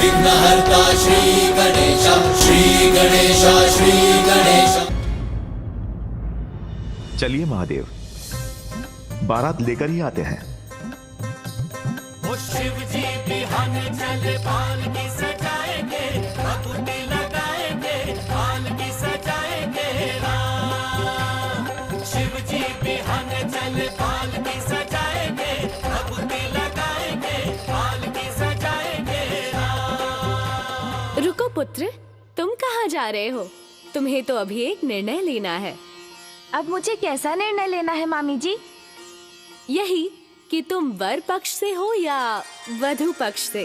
विघ्नहर्ता श्री गणेश, श्री गणेश, श्री गणेश। चलिए महादेव, बारात लेकर ही आते हैं। शिव जी बिहान चले पालकी सजाएंगे, भभूति लगाएंगे, पालकी सजाएंगे राम। शिव जी बिहान चले पालकी सजाएंगे, भभूति लगाएंगे, पालकी सजाएंगे राम। रुको पुत्र, तुम कहाँ जा रहे हो? तुम्हें तो अभी एक निर्णय लेना है। अब मुझे कैसा निर्णय लेना है मामी जी? यही कि तुम वर पक्ष से हो या वधू पक्ष से।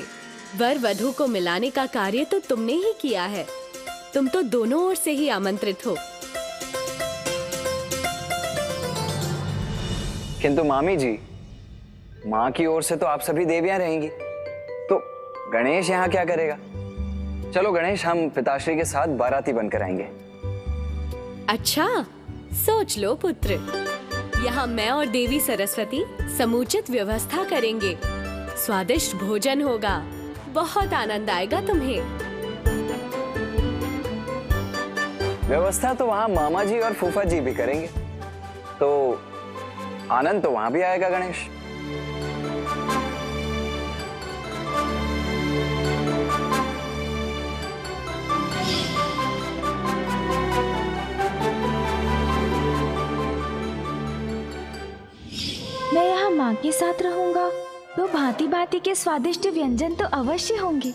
वर वधू को मिलाने का कार्य तो तुमने ही किया है। तुम तो दोनों ओर से ही आमंत्रित हो। किंतु मामी जी, माँ की ओर से तो आप सभी देवियां रहेंगी, तो गणेश यहाँ क्या करेगा? चलो गणेश, हम पिताश्री के साथ बाराती बनकर आएंगे। अच्छा, सोच लो पुत्र। यहाँ मैं और देवी सरस्वती समुचित व्यवस्था करेंगे। स्वादिष्ट भोजन होगा, बहुत आनंद आएगा तुम्हें। व्यवस्था तो वहाँ मामा जी और फूफा जी भी करेंगे, तो आनंद तो वहाँ भी आएगा गणेश। मैं यहाँ माँ के साथ रहूंगा तो भांति भांति के स्वादिष्ट व्यंजन तो अवश्य होंगे।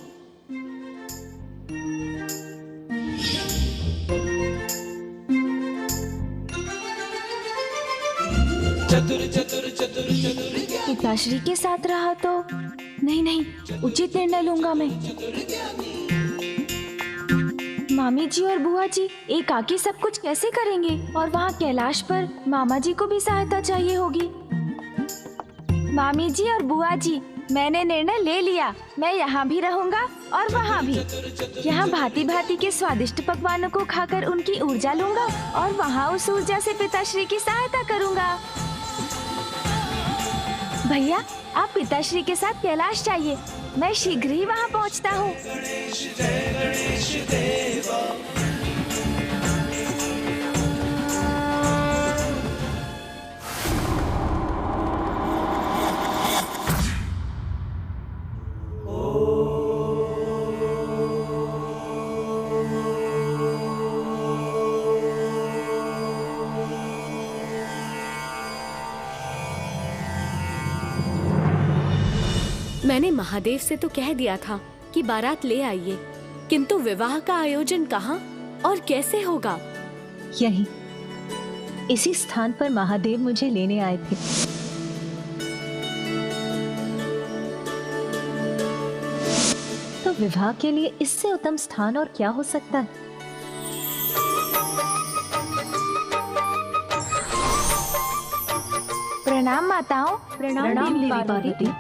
पिताश्री के साथ रहा तो नहीं, उचित निर्णय लूंगा मैं। मामी जी और बुआ जी एकाकी सब कुछ कैसे करेंगे? और वहाँ कैलाश पर मामा जी को भी सहायता चाहिए होगी। मामी जी और बुआ जी, मैंने निर्णय ले लिया। मैं यहाँ भी रहूंगा और वहाँ भी। यहाँ भांति भांति के स्वादिष्ट पकवानों को खाकर उनकी ऊर्जा लूंगा और वहाँ उस ऊर्जा से पिताश्री की सहायता करूंगा। भैया, आप पिताश्री के साथ कैलाश जाइए, मैं शीघ्र ही वहाँ पहुँचता हूँ। मैंने महादेव से तो कह दिया था कि बारात ले आइए, किंतु विवाह का आयोजन कहाँ और कैसे होगा? यही, इसी स्थान पर महादेव मुझे लेने आए थे। तो विवाह के लिए इससे उत्तम स्थान और क्या हो सकता है? प्रणाम माताओं। प्रणाम देवी पार्वती।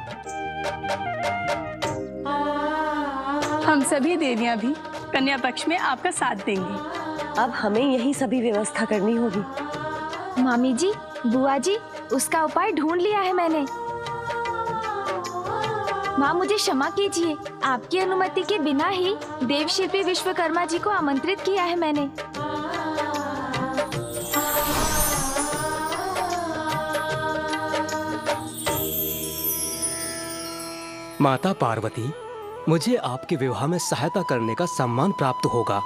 हम सभी देवियां भी कन्या पक्ष में आपका साथ देंगी। अब हमें यही सभी व्यवस्था करनी होगी। मामी जी, बुआ जी, उसका उपाय ढूंढ लिया है मैंने। माँ, मुझे क्षमा कीजिए, आपकी अनुमति के बिना ही देवशिल्पी विश्वकर्मा जी को आमंत्रित किया है मैंने। माता पार्वती, मुझे आपके विवाह में सहायता करने का सम्मान प्राप्त होगा।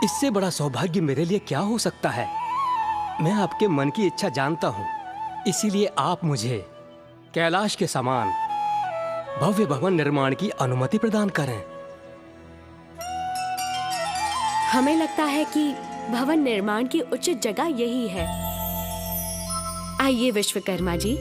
इससे बड़ा सौभाग्य मेरे लिए क्या हो सकता है? मैं आपके मन की इच्छा जानता हूँ, इसीलिए आप मुझे कैलाश के समान भव्य भवन निर्माण की अनुमति प्रदान करें। हमें लगता है कि भवन निर्माण की उचित जगह यही है। आइए विश्वकर्मा जी।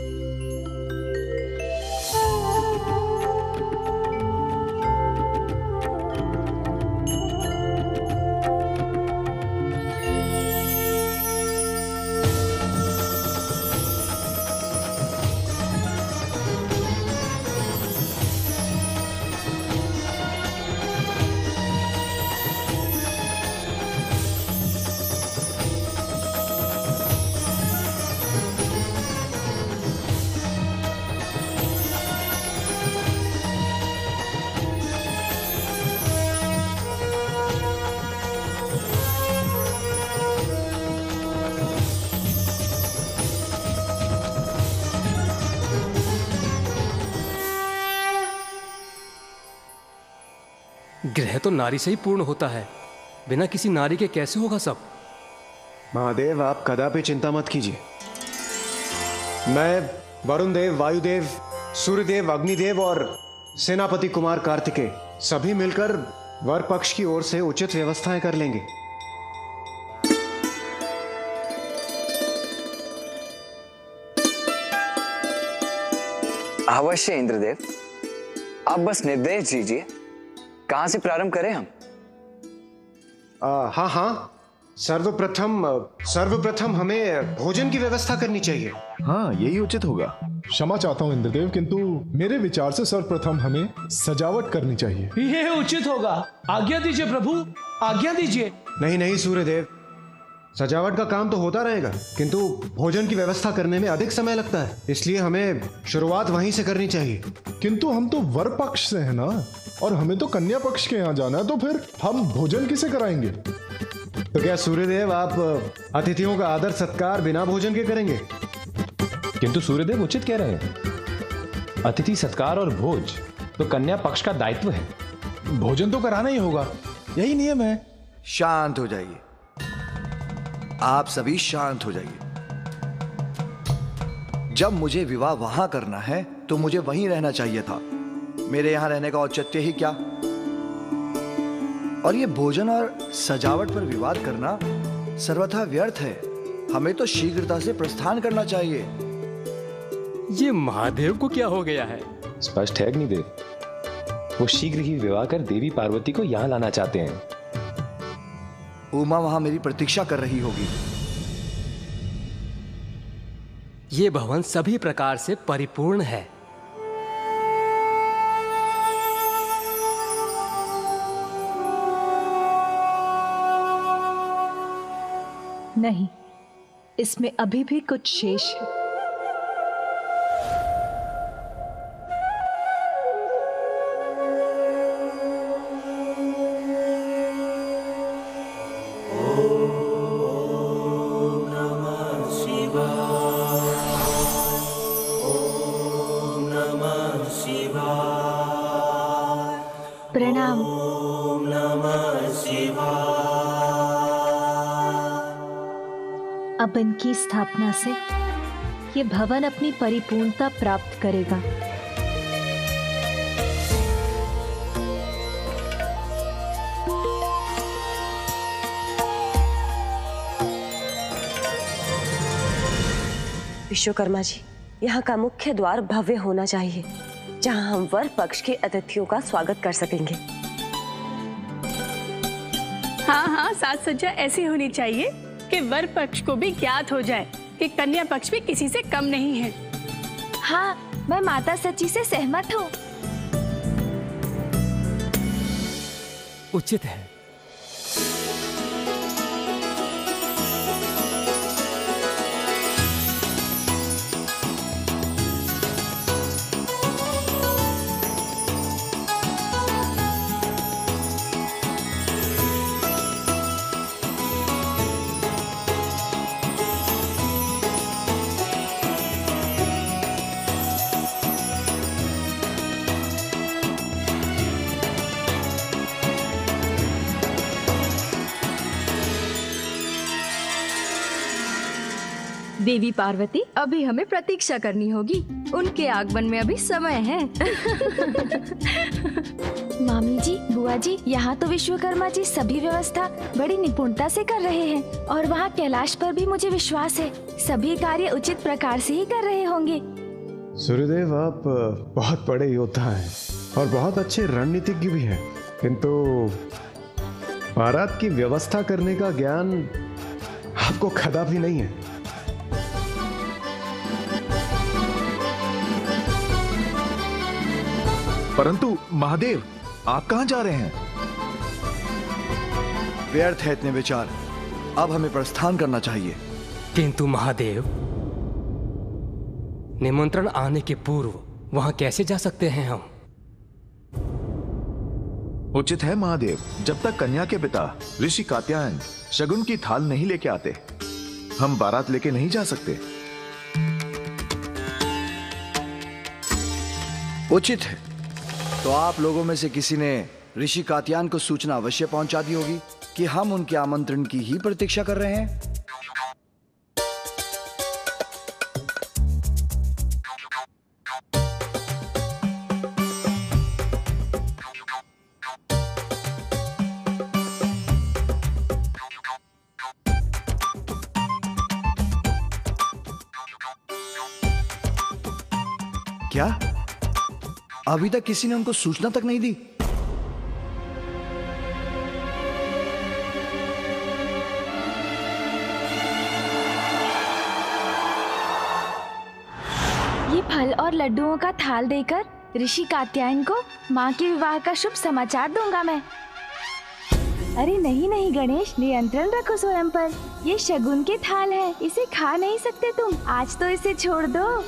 गृह तो नारी से ही पूर्ण होता है, बिना किसी नारी के कैसे होगा सब? महादेव, आप कदापि चिंता मत कीजिए। मैं वरुण देव, वायुदेव, सूर्यदेव, अग्निदेव और सेनापति कुमार कार्तिकेय सभी मिलकर वर पक्ष की ओर से उचित व्यवस्थाएं कर लेंगे। अवश्य इंद्रदेव, आप बस निर्देश दीजिए, कहां से प्रारंभ करें हम? हाँ हाँ, सर्वप्रथम हमें भोजन की व्यवस्था करनी चाहिए। हाँ, यही उचित होगा। क्षमा चाहता हूँ इंद्रदेव, किंतु मेरे विचार से सर्वप्रथम हमें सजावट करनी चाहिए। ये उचित होगा। आज्ञा दीजिए प्रभु, आज्ञा दीजिए। नहीं नहीं सूर्यदेव, सजावट का काम तो होता रहेगा, किंतु भोजन की व्यवस्था करने में अधिक समय लगता है, इसलिए हमें शुरुआत वहीं से करनी चाहिए। किंतु हम तो वर पक्ष से हैं ना, और हमें तो कन्या पक्ष के यहाँ जाना है, तो फिर हम भोजन किसे कराएंगे? तो क्या सूर्यदेव, आप अतिथियों का आदर सत्कार बिना भोजन के करेंगे? किंतु सूर्यदेव उचित कह रहे हैं। अतिथि सत्कार और भोज तो कन्या पक्ष का दायित्व है। भोजन तो कराना ही होगा, यही नियम है। शांत हो जाइए, आप सभी शांत हो जाइए। जब मुझे विवाह वहां करना है तो मुझे वहीं रहना चाहिए था। मेरे यहां रहने का औचित्य ही क्या? और ये भोजन और सजावट पर विवाद करना सर्वथा व्यर्थ है। हमें तो शीघ्रता से प्रस्थान करना चाहिए। ये महादेव को क्या हो गया है? स्पष्ट है अग्निदेव, वो शीघ्र ही विवाह कर देवी पार्वती को यहाँ लाना चाहते हैं। उमा वहां मेरी प्रतीक्षा कर रही होगी। ये भवन सभी प्रकार से परिपूर्ण है। नहीं, इसमें अभी भी कुछ शेष है। प्रणाम। अब इनकी स्थापना से ये भवन अपनी परिपूर्णता प्राप्त करेगा। विश्वकर्मा जी, यहाँ का मुख्य द्वार भव्य होना चाहिए, जहाँ हम वर पक्ष के अतिथियों का स्वागत कर सकेंगे। हाँ हाँ, साज सज्जा ऐसी होनी चाहिए कि वर पक्ष को भी ज्ञात हो जाए कि कन्या पक्ष भी किसी से कम नहीं है। हाँ, मैं माता सची से सहमत हूँ। उचित है। देवी पार्वती, अभी हमें प्रतीक्षा करनी होगी। उनके आगमन में अभी समय है। मामी जी, बुआ जी, यहाँ तो विश्वकर्मा जी सभी व्यवस्था बड़ी निपुणता से कर रहे हैं, और वहाँ कैलाश पर भी मुझे विश्वास है सभी कार्य उचित प्रकार से ही कर रहे होंगे। सूर्यदेव, आप बहुत बड़े योद्धा हैं और बहुत अच्छे रणनीतिज्ञ भी हैं, किंतु बारात की व्यवस्था करने का ज्ञान आपको कदापि नहीं है। परंतु महादेव, आप कहां जा रहे हैं? व्यर्थ है इतने विचार, अब हमें प्रस्थान करना चाहिए। किंतु महादेव, निमंत्रण आने के पूर्व वहां कैसे जा सकते हैं हम? उचित है महादेव, जब तक कन्या के पिता ऋषि कात्यायन शगुन की थाल नहीं लेके आते, हम बारात लेके नहीं जा सकते। उचित है। तो आप लोगों में से किसी ने ऋषि कात्यायन को सूचना अवश्य पहुंचा दी होगी कि हम उनके आमंत्रण की ही प्रतीक्षा कर रहे हैं। क्या अभी तक किसी ने उनको सूचना तक नहीं दी? ये फल और लड्डुओं का थाल देकर ऋषि कात्यायन को माँ के विवाह का शुभ समाचार दूंगा मैं। अरे नहीं नहीं गणेश, नियंत्रण रखो स्वयं पर। ये शगुन के थाल है, इसे खा नहीं सकते तुम। आज तो इसे छोड़ दो।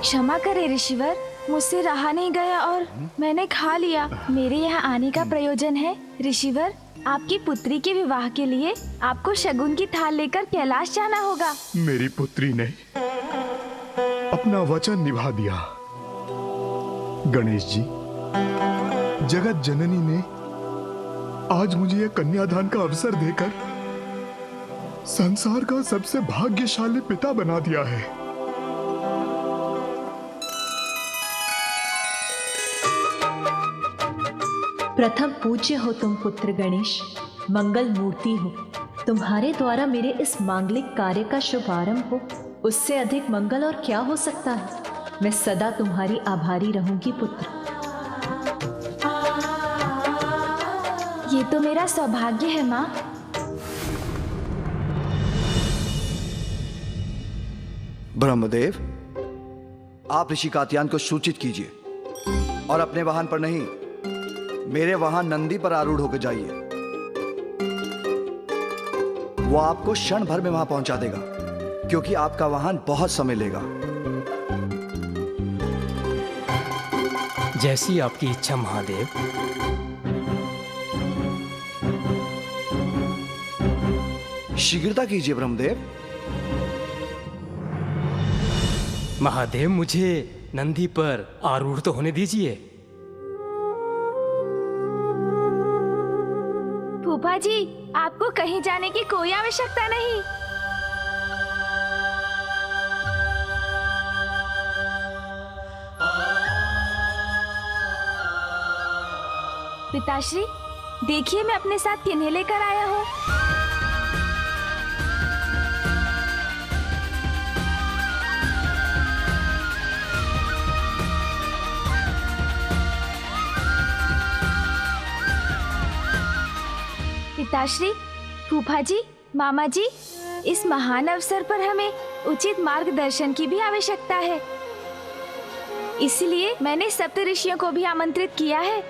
क्षमा करे ऋषिवर, मुझसे रहा नहीं गया और मैंने खा लिया। मेरे यहाँ आने का प्रयोजन है ऋषिवर। आपकी पुत्री के विवाह के लिए आपको शगुन की थाल लेकर कैलाश जाना होगा। मेरी पुत्री ने अपना वचन निभा दिया। गणेश जी, जगत जननी ने आज मुझे यह कन्यादान का अवसर देकर संसार का सबसे भाग्यशाली पिता बना दिया है। प्रथम पूज्य हो तुम पुत्र गणेश, मंगल मूर्ति हो। तुम्हारे द्वारा मेरे इस मांगलिक कार्य का शुभारंभ हो, उससे अधिक मंगल और क्या हो सकता है। मैं सदा तुम्हारी आभारी रहूंगी पुत्र। ये तो मेरा सौभाग्य है माँ। ब्रह्मदेव, आप ऋषि कात्यायन को सूचित कीजिए और अपने वाहन पर नहीं, मेरे वाहन नंदी पर आरूढ़ होकर जाइए। वो आपको क्षण भर में वहां पहुंचा देगा, क्योंकि आपका वाहन बहुत समय लेगा। जैसी आपकी इच्छा महादेव। शीघ्रता कीजिए ब्रह्मदेव। महादेव, मुझे नंदी पर आरूढ़ तो होने दीजिए। फूफा जी, आपको कहीं जाने की कोई आवश्यकता नहीं। पिताश्री, देखिए मैं अपने साथ किन्हें लेकर आया हूँ। पिताश्री, फूफा जी, मामा जी, इस महान अवसर पर हमें उचित मार्गदर्शन की भी आवश्यकता है। इसलिए मैंने सप्त ऋषियों को भी आमंत्रित किया है।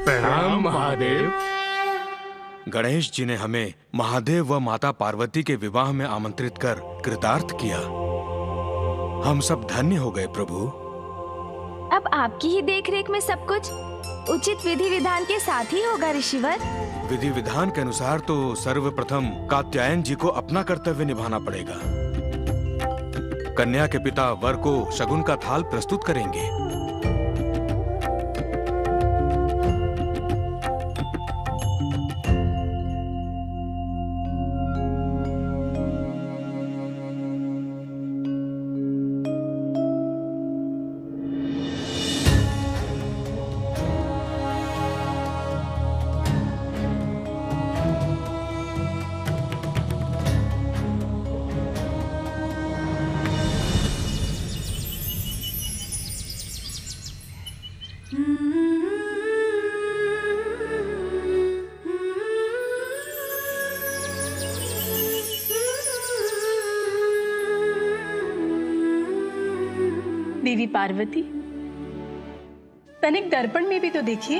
प्रणाम महादेव। गणेश जी ने हमें महादेव व माता पार्वती के विवाह में आमंत्रित कर कृतार्थ किया। हम सब धन्य हो गए प्रभु। अब आपकी ही देखरेख में सब कुछ उचित विधि विधान के साथ ही होगा ऋषिवर। विधि विधान के अनुसार तो सर्वप्रथम कात्यायन जी को अपना कर्तव्य निभाना पड़ेगा। कन्या के पिता वर को शगुन का थाल प्रस्तुत करेंगे। देवी पार्वती, तनिक दर्पण में भी तो देखिए।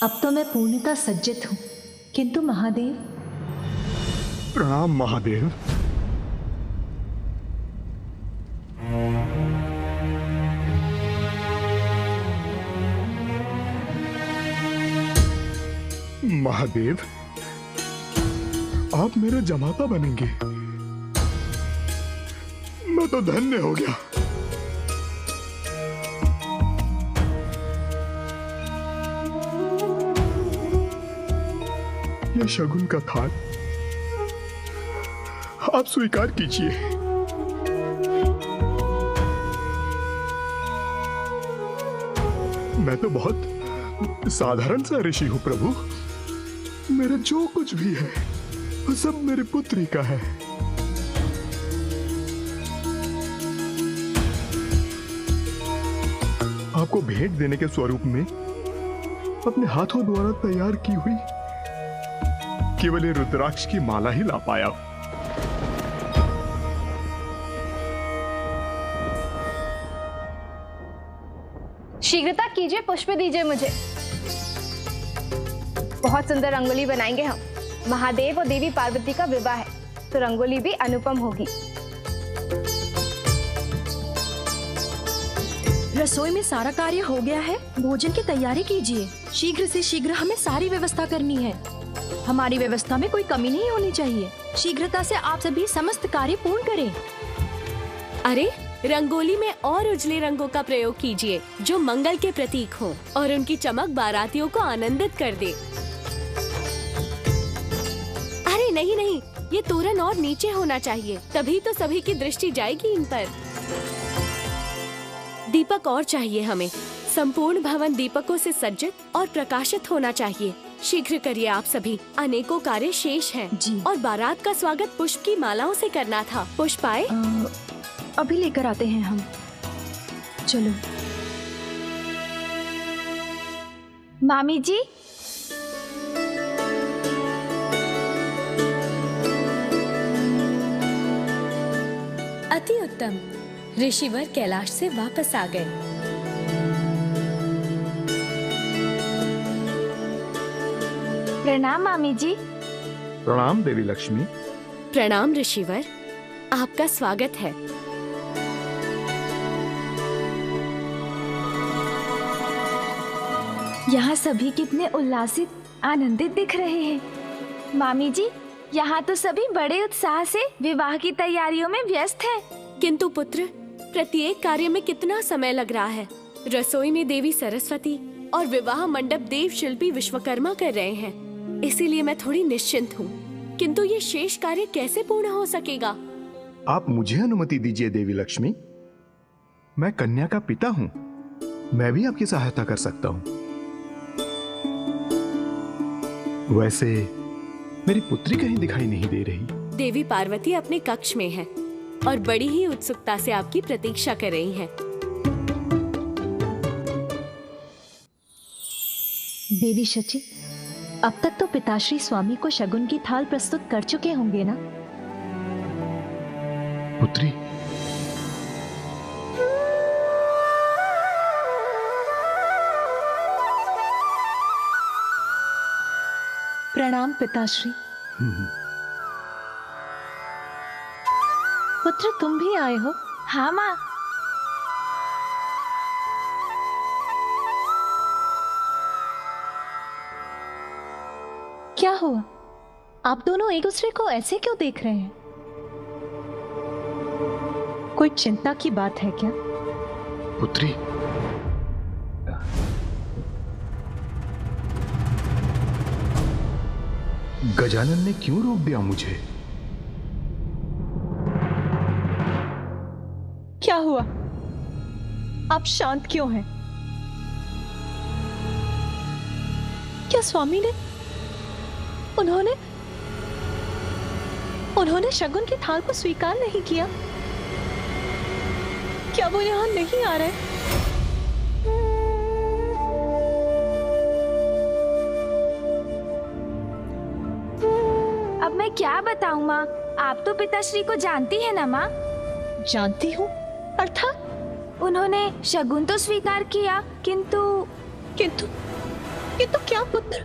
अब तो मैं पूर्णतः सज्जित हूँ, किंतु महादेव। प्रणाम महादेव। महादेव, आप मेरे जमाता बनेंगे। मैं तो धन्य हो गया। ये शगुन का थाल आप स्वीकार कीजिए। मैं तो बहुत साधारण सा ऋषि हूं प्रभु। मेरा जो कुछ भी है वो सब मेरी पुत्री का है। आपको भेंट देने के स्वरूप में अपने हाथों द्वारा तैयार की हुई केवल ये रुद्राक्ष की माला ही ला पाया। शीघ्रता कीजिए, पुष्प दीजिए मुझे। बहुत सुंदर रंगोली बनाएंगे हम। महादेव और देवी पार्वती का विवाह है तो रंगोली भी अनुपम होगी। रसोई में सारा कार्य हो गया है, भोजन की तैयारी कीजिए। शीघ्र से शीघ्र हमें सारी व्यवस्था करनी है। हमारी व्यवस्था में कोई कमी नहीं होनी चाहिए। शीघ्रता से आप सभी समस्त कार्य पूर्ण करें। अरे रंगोली में और उजले रंगों का प्रयोग कीजिए जो मंगल के प्रतीक हो और उनकी चमक बारातियों को आनंदित कर दे। अरे नहीं नहीं, ये तोरण और नीचे होना चाहिए, तभी तो सभी की दृष्टि जाएगी इन पर। दीपक और चाहिए हमें। संपूर्ण भवन दीपकों से सज्जित और प्रकाशित होना चाहिए। शीघ्र करिए आप सभी, अनेकों कार्य शेष हैं और बारात का स्वागत पुष्प की मालाओं से करना था। पुष्प आए? अभी लेकर आते हैं हम। चलो। मामी जी, अति उत्तम। ऋषिवर कैलाश से वापस आ गए। प्रणाम मामी जी। प्रणाम देवी लक्ष्मी। प्रणाम ऋषिवर, आपका स्वागत है। यहाँ सभी कितने उल्लासित आनंदित दिख रहे हैं। मामी जी, यहाँ तो सभी बड़े उत्साह से विवाह की तैयारियों में व्यस्त हैं। किंतु पुत्र, प्रत्येक कार्य में कितना समय लग रहा है। रसोई में देवी सरस्वती और विवाह मंडप देव शिल्पी विश्वकर्मा कर रहे हैं, इसीलिए मैं थोड़ी निश्चिंत हूँ। किंतु ये शेष कार्य कैसे पूर्ण हो सकेगा? आप मुझे अनुमति दीजिए देवी लक्ष्मी। मैं कन्या का पिता हूँ, मैं भी आपकी सहायता कर सकता हूँ। वैसे मेरी पुत्री कहीं दिखाई नहीं दे रही। देवी पार्वती अपने कक्ष में है और बड़ी ही उत्सुकता से आपकी प्रतीक्षा कर रही हैं। देवी शची, अब तक तो पिताश्री स्वामी को शगुन की थाल प्रस्तुत कर चुके होंगे ना? पुत्री, प्रणाम पिताश्री। पुत्र, तुम भी आए हो? हाँ माँ। क्या हुआ? आप दोनों एक दूसरे को ऐसे क्यों देख रहे हैं? कोई चिंता की बात है क्या? पुत्री, गजानन ने क्यों रोक दिया मुझे? क्या हुआ? आप शांत क्यों हैं? क्या स्वामी ने उन्होंने शगुन की थाल को स्वीकार नहीं किया? क्या वो यहां नहीं आ रहे? अब मैं क्या बताऊं माँ, आप तो पिताश्री को जानती है ना माँ? जानती हूँ, अर्थात उन्होंने शगुन तो स्वीकार किया, किंतु किंतु क्या पुत्र?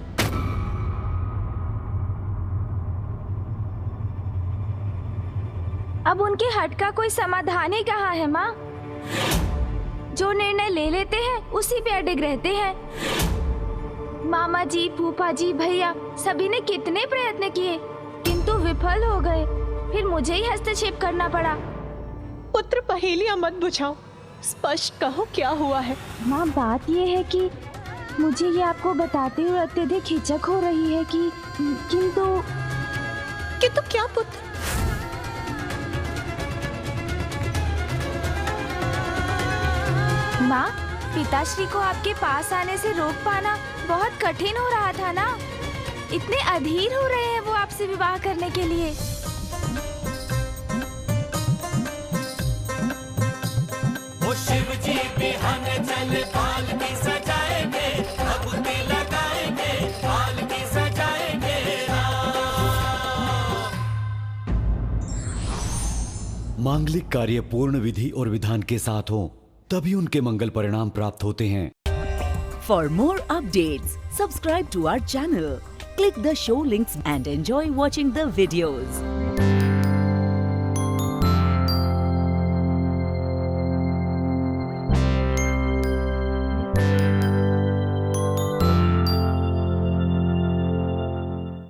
अब उनके हट का कोई समाधान ही कहाँ है माँ? जो निर्णय ले लेते हैं उसी पे अडिग रहते हैं। मामा जी, फूफा जी, भैया सभी ने कितने प्रयत्न किए किंतु विफल हो गए। फिर मुझे ही हस्तक्षेप करना पड़ा। पुत्र पहेलियां मत बुझाओ, स्पष्ट कहो क्या हुआ है। माँ बात ये है कि मुझे ये आपको बताते हुए अत्यधिक हिचक हो रही है कि किंतु क्या पुत्र? माँ, पिताश्री को आपके पास आने से रोक पाना बहुत कठिन हो रहा था ना। इतने अधीर हो रहे हैं वो आपसे विवाह करने के लिए। वो शिव जी बिहान चल पालकी सजाएंगे, भभूति लगाएंगे, पालकी सजाएंगे राम। मांगलिक कार्य पूर्ण विधि और विधान के साथ हो तभी उनके मंगल परिणाम प्राप्त होते हैं। For more updates, subscribe to our channel, click the show links and enjoy watching the videos.